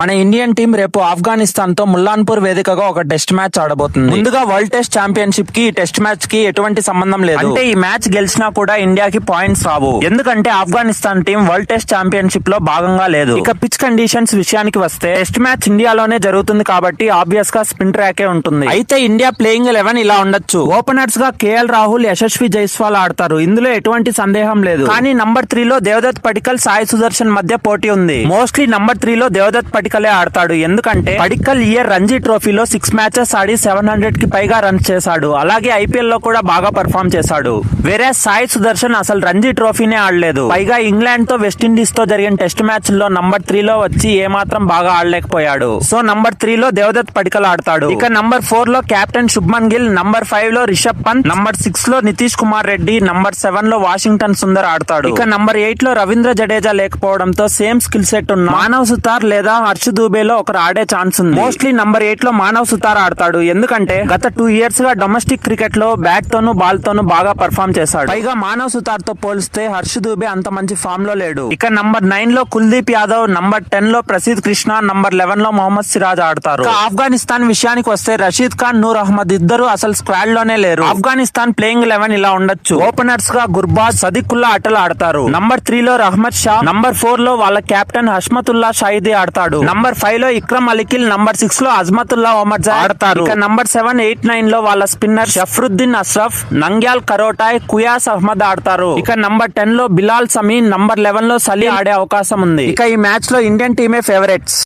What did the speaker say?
మన Indian team రేపు ఆఫ్ఘనిస్తాన్ తో ముల్లాన్పూర్ వేదికగా ఒక టెస్ట్ మ్యాచ్ ఆడబోతుంది. ముందుగా వరల్డ్ టెస్ట్ ఛాంపియన్షిప్ కి టెస్ట్ మ్యాచ్ కి ఎటువంటి సంబంధం లేదు. అంటే ఈ మ్యాచ్ గెలిచినా కూడా ఇండియాకి పాయింట్స్ రావు, ఎందుకంటే Afghanistan team world test championship లో భాగంగా లేదు. ఇక పిచ్ కండిషన్స్ విషయానికి వస్తే టెస్ట్ మ్యాచ్ ఇండియాలోనే జరుగుతుంది కాబట్టి ఆబ్వియస్ గా స్పిన్ ట్రాకే ఉంటుంది. అయితే ఇండియా ప్లేయింగ్ 11 ఇలా ఉండొచ్చు. ఓపెనర్స్ గా కేఎల్ రాహుల్, యశస్వి జైస్వాల్ ఆడతారు, ఇందులో ఎటువంటి సందేహం లేదు. కానీ నంబర్ 3 లో దేవదత్ పడిక్కల్, సాయి సుదర్శన్ మధ్య పోటీ ఉంది. మోస్ట్లీ నంబర్ 3 లో దేవదత్ పడిక్కలే ఆడతాడు, ఎందుకంటే పడిక్కల్ ఇయర్ రంజీ ట్రోఫీలో 6 మ్యాచెస్ ఆడి 700 కి పైగా రన్స్ చేశాడు. అలాగే ఐపీఎల్ లో కూడా బాగా పర్ఫామ్ చేశాడు. వేరే సాయి సుదర్శన్ అసలు రంజీ ట్రోఫీనే ఆడలేదు. పైగా ఇంగ్లాండ్ తో వెస్టిండీస్ తో జరిగిన టెస్ట్ మ్యాచ్ లో నంబర్ 3 లో వచ్చి ఏమాత్రం బాగా ఆడలేకపోయాడు. సో నంబర్ 3 లో దేవదత్ పడిక్కల్ ఆడతాడు. ఇక నంబర్ 4 లో కెప్టెన్ శుభ్మన్ గిల్, నంబర్ 5 లో రిషబ్ పంత్, నంబర్ 6 లో నితీష్ కుమార్ రెడ్డి, నంబర్ 7 లో వాషింగ్టన్ సుందర్ ఆడతాడు. ఇక నంబర్ 8 లో రవీంద్ర జడేజా లేకపోవడంతో సేమ్ స్కిల్ సెట్ ఉన్న మానవ్ సుతార్ లేదా హర్ష్ దూబే లో ఒకరు ఆడే ఛాన్స్ ఉంది. మోస్ట్లీ నంబర్ 8 లో మానవ్ సుతార్ ఆడతాడు, ఎందుకంటే గత 2 ఇయర్స్ గా డొమెస్టిక్ క్రికెట్ లో బ్యాట్ తోను బాల్ తోను బాగా పర్ఫామ్ చేశాడు. పైగా మానవ్ సుతార్ తో పోలిస్తే హర్ష్ దూబే అంత మంచి ఫామ్ లో లేడు. ఇక నంబర్ 9 లో కుల్దీప్ యాదవ్, నంబర్ 10 లో ప్రసిద్ కృష్ణ, నంబర్ 11 లో మొహమ్మద్ సిరాజ్ ఆడతారు. ఆఫ్ఘనిస్తాన్ విషయానికి వస్తే రషీద్ ఖాన్, నూర్ అహ్మద్ ఇద్దరు అసలు స్క్వాడ్ లోనే లేరు. ఆఫ్ఘనిస్తాన్ ప్లేయింగ్ 11 ఇలా ఉండొచ్చు. ఓపెనర్స్ గా గుర్బాజ్, సదికుల్లా అటల్ ఆడతారు. నంబర్ 3 లో రహ్మద్ షా, నంబర్ 4 లో వాళ్ళ కెప్టెన్ హష్మతుల్లా షాహిదీ ఆడతాడు. నంబర్ 5 లో ఇక్రమ్ అలికిల్, నంబర్ 6 లో అజ్మతుల్లా ఒమర్జా ఆడతారు. ఇక నంబర్ 7, 8, 9 లో వాళ్ళ స్పిన్నర్ షఫ్రుద్దీన్ అష్రఫ్, నంగ్యాల్ కరోటాయ్, కుయాస్ అహ్మద్ ఆడతారు. ఇక నంబర్ 10 లో బిలాల్ సమీన్, నంబర్ 11 లో సలీ ఆడే అవకాశం ఉంది. ఇక ఈ మ్యాచ్ లో ఇండియన్ టీమే ఫేవరెట్స్.